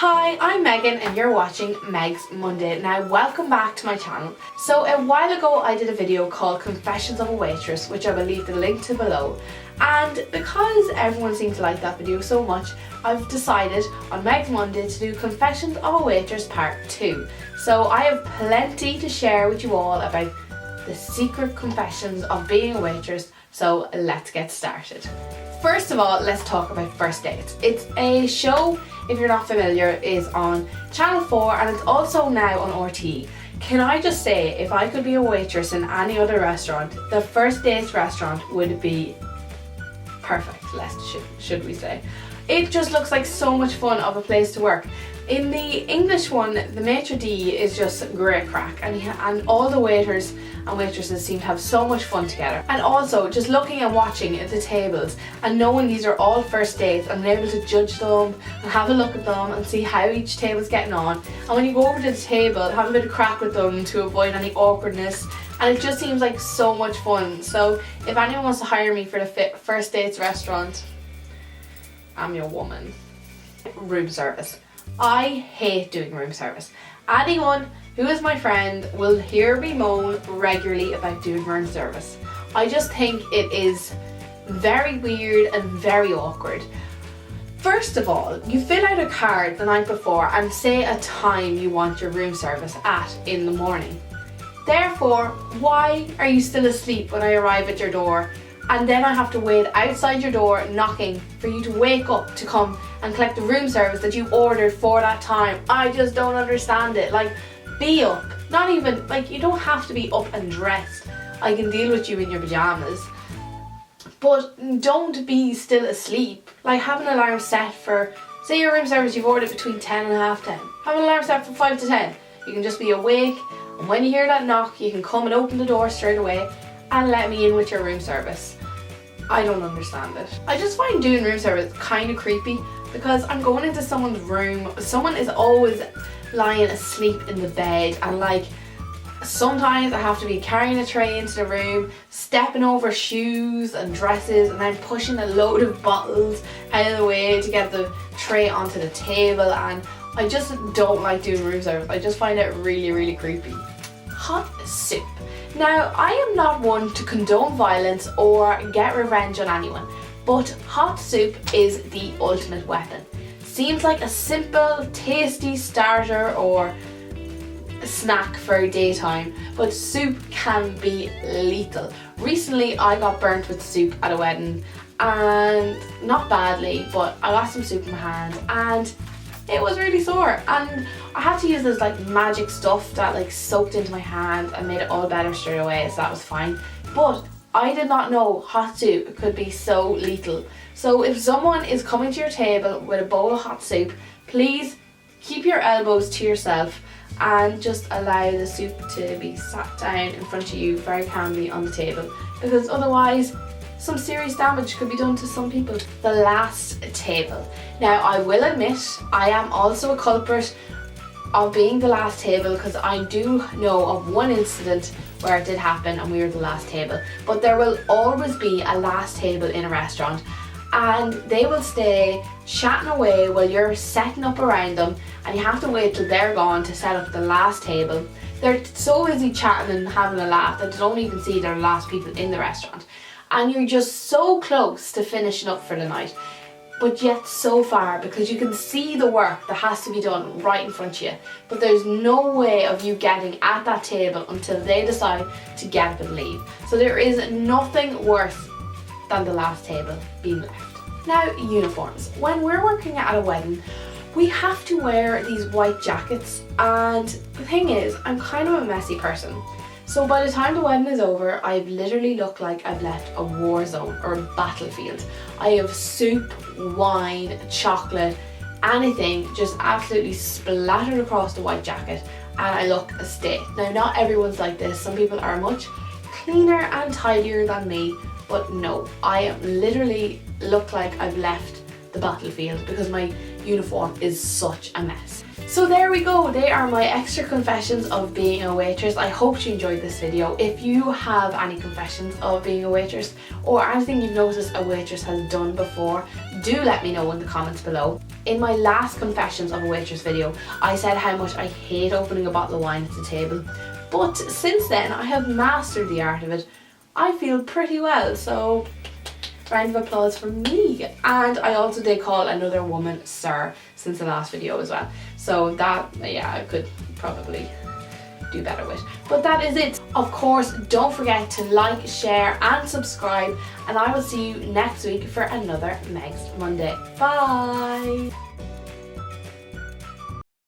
Hi, I'm Megan and you're watching Meg's Monday. Now welcome back to my channel. So a while ago I did a video called Confessions of a Waitress, which I will leave the link to below. And because everyone seemed to like that video so much, I've decided on Meg's Monday to do Confessions of a Waitress Part 2. So I have plenty to share with you all about the secret confessions of being a waitress, so let's get started. First of all, let's talk about First Dates. It's a show, if you're not familiar, is on Channel 4 and it's also now on RTE. Can I just say, if I could be a waitress in any other restaurant, the First Dates restaurant would be perfect, should we say. It just looks like so much fun of a place to work. In the English one, the maitre d' is just great crack, and all the waiters and waitresses seem to have so much fun together. And also, just looking and watching at the tables and knowing these are all first dates and being able to judge them and have a look at them and see how each table's getting on. And when you go over to the table, have a bit of crack with them to avoid any awkwardness. And it just seems like so much fun. So if anyone wants to hire me for the First Dates restaurant, I'm your woman. Room service. I hate doing room service. Anyone who is my friend will hear me moan regularly about doing room service. I just think it is very weird and very awkward. First of all, you fill out a card the night before and say a time you want your room service at in the morning. Therefore, why are you still asleep when I arrive at your door? And then I have to wait outside your door knocking for you to wake up to come and collect the room service that you ordered for that time. I just don't understand it. Like, be up. Not even, like, you don't have to be up and dressed. I can deal with you in your pajamas. But don't be still asleep. Like, have an alarm set for, say your room service you've ordered between 10 and half 10. Have an alarm set for 5 to 10. You can just be awake, and when you hear that knock, you can come and open the door straight away and let me in with your room service. I don't understand it. I just find doing room service kind of creepy because I'm going into someone's room. Someone is always lying asleep in the bed, and like sometimes I have to be carrying a tray into the room, stepping over shoes and dresses, and then pushing a load of bottles out of the way to get the tray onto the table, and I just don't like doing room service. I just find it really, really creepy. Hot soup. Now, I am not one to condone violence or get revenge on anyone, but hot soup is the ultimate weapon. Seems like a simple, tasty starter or snack for daytime, but soup can be lethal. Recently, I got burnt with soup at a wedding, and not badly, but I got some soup in my hand and it was really sore, and I had to use this like magic stuff that like soaked into my hand and made it all better straight away, so that was fine. But I did not know hot soup could be so lethal. So if someone is coming to your table with a bowl of hot soup, please keep your elbows to yourself and just allow the soup to be sat down in front of you very calmly on the table, because otherwise some serious damage could be done to some people. The last table. Now, I will admit I am also a culprit of being the last table, because I do know of one incident where it did happen and we were the last table. But there will always be a last table in a restaurant, and they will stay chatting away while you're setting up around them, and you have to wait till they're gone to set up the last table. They're so busy chatting and having a laugh that they don't even see they're the last people in the restaurant. And you're just so close to finishing up for the night, but yet so far, because you can see the work that has to be done right in front of you, but there's no way of you getting at that table until they decide to get up and leave. So there is nothing worse than the last table being left. Now, uniforms. When we're working at a wedding, we have to wear these white jackets, and the thing is, I'm kind of a messy person. So by the time the wedding is over, I've literally looked like I've left a war zone or a battlefield. I have soup, wine, chocolate, anything just absolutely splattered across the white jacket, and I look a state. Now, not everyone's like this. Some people are much cleaner and tidier than me, but no, I literally look like I've left the battlefield because my uniform is such a mess. So there we go, they are my extra confessions of being a waitress. I hope you enjoyed this video. If you have any confessions of being a waitress or anything you've noticed a waitress has done before, do let me know in the comments below. In my last confessions of a waitress video, I said how much I hate opening a bottle of wine at the table, but since then I have mastered the art of it. I feel pretty well, so round of applause for me. And I also did call another woman sir since the last video as well, so that, yeah, I could probably do better with. But that is it. Of course, don't forget to like, share and subscribe, and I will see you next week for another Meg's Monday. Bye!